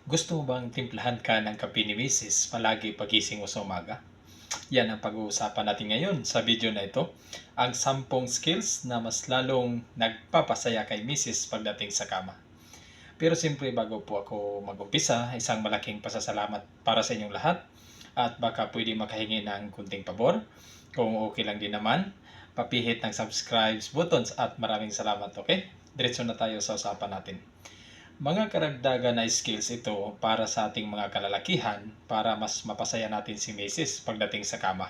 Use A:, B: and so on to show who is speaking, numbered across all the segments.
A: Gusto mo bang timplahan ka ng kape ni Misis palagi pagising mo sa umaga? Yan ang pag-uusapan natin ngayon sa video na ito. Ang 10 skills na mas lalong nagpapasaya kay Misis pagdating sa kama. Pero siyempre bago po ako mag-umpisa, isang malaking pasasalamat para sa inyong lahat. At baka pwede makahingi ng kunting pabor. Kung okay lang din naman, papihit ng subscribe buttons at maraming salamat, okay? Diretso na tayo sa usapan natin. Mga karagdagan na skills ito para sa ating mga kalalakihan para mas mapasaya natin si Mrs. pagdating sa kama.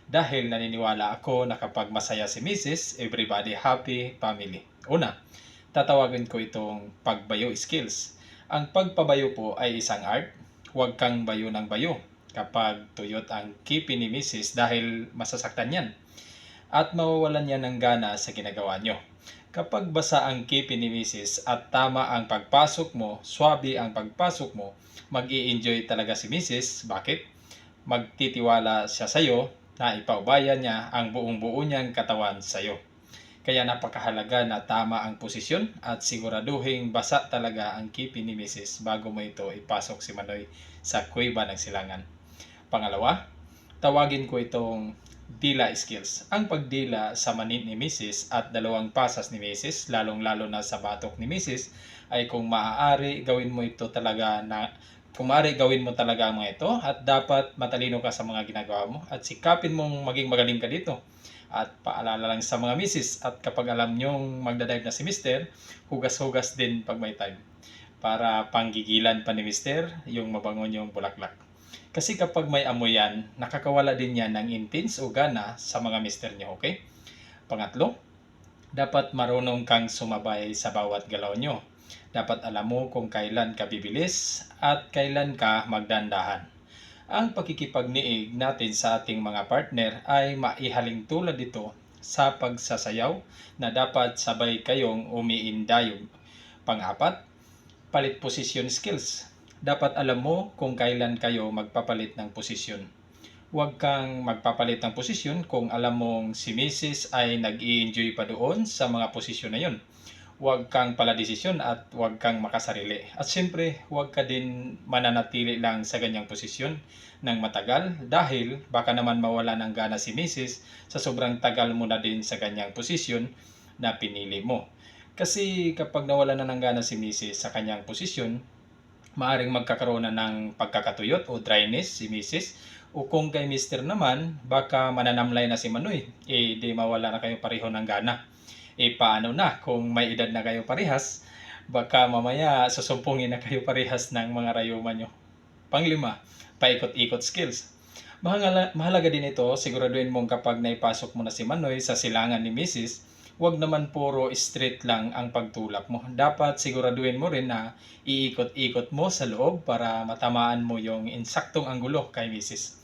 A: Dahil naniniwala ako na kapag masaya si Mrs., everybody happy, family. Una, tatawagin ko itong pagbayo skills. Ang pagpabayo po ay isang art. Huwag kang bayo ng bayo kapag tuyot ang kipi ni Mrs. dahil masasaktan yan at mawawalan niya ng gana sa ginagawa nyo. Kapag basa ang kipi ni Mrs. at tama ang pagpasok mo, swabe ang pagpasok mo, mag-i-enjoy talaga si Mrs. Bakit? Magtitiwala siya sa'yo na ipaubaya niya ang buong-buo niyang katawan sa'yo. Kaya napakahalaga na tama ang posisyon at siguraduhin basa talaga ang kipi ni Mrs. bago mo ito ipasok si Manoy sa kuweba ng silangan. Pangalawa, tawagin ko itong dila skills. Ang pagdila sa manit ni Mrs. at dalawang pasas ni Mrs. lalong-lalo na sa batok ni Mrs. ay kung maaari gawin mo ito talaga na kung maaari gawin mo talaga ang mga ito at dapat matalino ka sa mga ginagawa mo at sikapin mong maging magaling ka dito. At paalala lang sa mga misis at kapag alam nyong magdadive na si Mister, hugas-hugas din pag may time para panggigilan pa ni Mister yung mabangon yung bulaklak. Kasi kapag may amoy yan, nakakawala din yan ng intense o gana sa mga mister nyo, okay? Pangatlo, dapat marunong kang sumabay sa bawat galaw nyo. Dapat alam mo kung kailan ka bibilis at kailan ka magdandahan. Ang pakikipagniig natin sa ating mga partner ay maihaling tulad ito sa pagsasayaw na dapat sabay kayong umiindayog. Pang-apat, palit posisyon skills. Dapat alam mo kung kailan kayo magpapalit ng posisyon. Huwag kang magpapalit ng posisyon kung alam mong si Mrs. ay nag-i-enjoy pa doon sa mga posisyon na yun. Huwag kang paladesisyon at huwag kang makasarili. At siyempre, huwag ka din mananatili lang sa ganyang posisyon ng matagal dahil baka naman mawala ng gana si Mrs. sa sobrang tagal mo na din sa ganyang posisyon na pinili mo. Kasi kapag nawala na ng gana si Mrs. sa kanyang posisyon, maaring magkakaroon na ng pagkakatuyot o dryness si Mrs. O kung kay Mr. naman, baka mananamlay na si Manoy. Di mawala na kayo pareho ng gana. Paano na kung may edad na kayo parehas? Baka mamaya susumpungin na kayo parehas ng mga rayuma nyo. Panglima, paikot-ikot skills. Mahalaga din ito, siguraduhin mong kapag naipasok mo na si Manoy sa silangan ni Mrs., huwag naman puro straight lang ang pagtulak mo. Dapat siguraduhin mo rin na iikot-ikot mo sa loob para matamaan mo yung insaktong anggulo kay Mrs.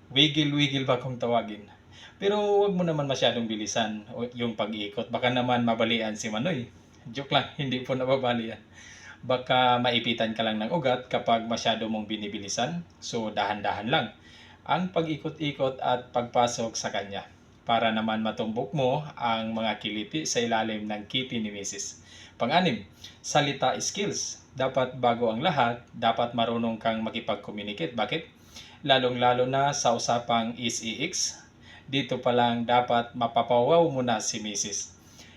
A: Wiggle-wiggle ba kung tawagin? Pero huwag mo naman masyadong bilisan yung pag-ikot. Baka naman mabalian si Manoy. Joke lang, hindi po nababalian. Baka maipitan ka lang ng ugat kapag masyado mong binibilisan. So dahan-dahan lang ang pag-ikot-ikot at pagpasok sa kanya para naman matumbok mo ang mga kiliti sa ilalim ng kipi ni Mrs. Pang-anim, salita skills. Dapat bago ang lahat, dapat marunong kang makipag-communicate. Bakit? Lalong-lalo na sa usapang SEX. Dito pa lang dapat mapapawaw mo na si Mrs.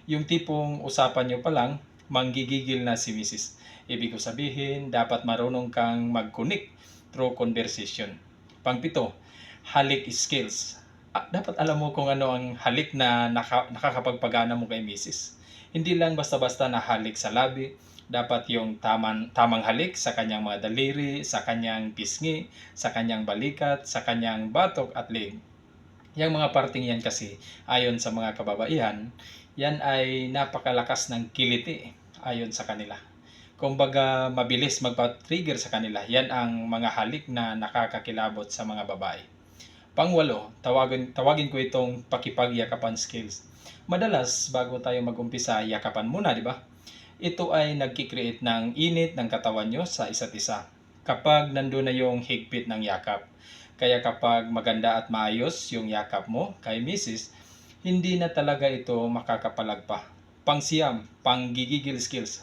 A: Yung tipong usapan nyo pa lang, manggigigil na si Mrs. Ibig ko sabihin, dapat marunong kang mag-connect through conversation. Pang-pito, halik skills. Dapat alam mo kung ano ang halik na nakakapagpagana mo kay Mrs. Hindi lang basta-basta na halik sa labi, dapat yung tamang halik sa kanyang mga daliri, sa kanyang pisngi, sa kanyang balikat, sa kanyang batok at leeg. Yung mga parting yan kasi, ayon sa mga kababaihan, yan ay napakalakas ng kiliti ayon sa kanila. Kumbaga, mabilis magpa-trigger sa kanila. Yan ang mga halik na nakakakilabot sa mga babae. Pangwalo, tawagin ko itong pakipagyakapan skills. Madalas, bago tayo mag-umpisa, yakapan muna, di ba? Ito ay nagkikreate ng init ng katawan nyo sa isa't isa. Kapag nandun na yung higpit ng yakap. Kaya kapag maganda at maayos yung yakap mo kay Mrs., hindi na talaga ito makakapalag pa. Pangsiyam, panggigigil skills.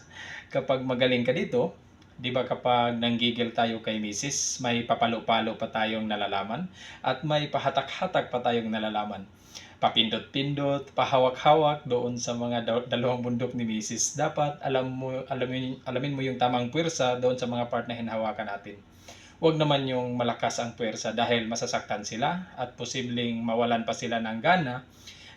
A: Kapag magaling ka dito, Di ba kapag nanggigil tayo kay misis, may papalo-palo pa tayong nalalaman at may pahatak-hatak pa tayong nalalaman. Papindot-pindot, pahawak-hawak doon sa mga dalawang bundok ni misis. Dapat alamin mo yung tamang puwersa doon sa mga part na hinahawakan natin. Huwag naman yung malakas ang puwersa dahil masasaktan sila at posibleng mawalan pa sila ng gana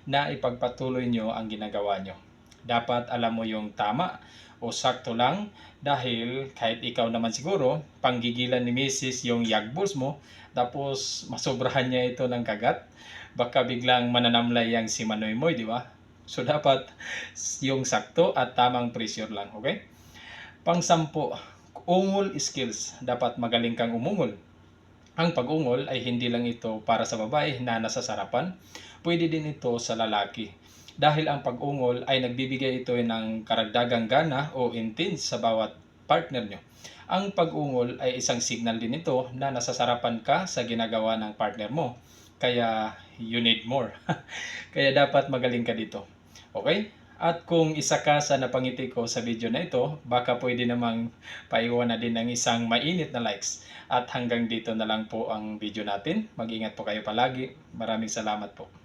A: na ipagpatuloy nyo ang ginagawa nyo. Dapat alam mo yung tama o sakto lang dahil kahit ikaw naman siguro, panggigilan ni misis yung yagbos mo, tapos masobrahan niya ito ng kagat, baka biglang mananamlay yang si Manoy Moy, di ba? So dapat yung sakto at tamang pressure lang, okay? Pang-sampu, ungol skills. Dapat magaling kang umungol. Ang pag-ungol ay hindi lang ito para sa babae na nasa sarapan, pwede din ito sa lalaki. Dahil ang pag-ungol ay nagbibigay ito ng karagdagang gana o intense sa bawat partner nyo. Ang pag-ungol ay isang signal din ito na nasasarapan ka sa ginagawa ng partner mo. Kaya you need more. Kaya dapat magaling ka dito. Okay? At kung isa ka sa napangiti ko sa video na ito, baka pwede namang paiwan na din ng isang mainit na likes. At hanggang dito na lang po ang video natin. Mag-ingat po kayo palagi. Maraming salamat po.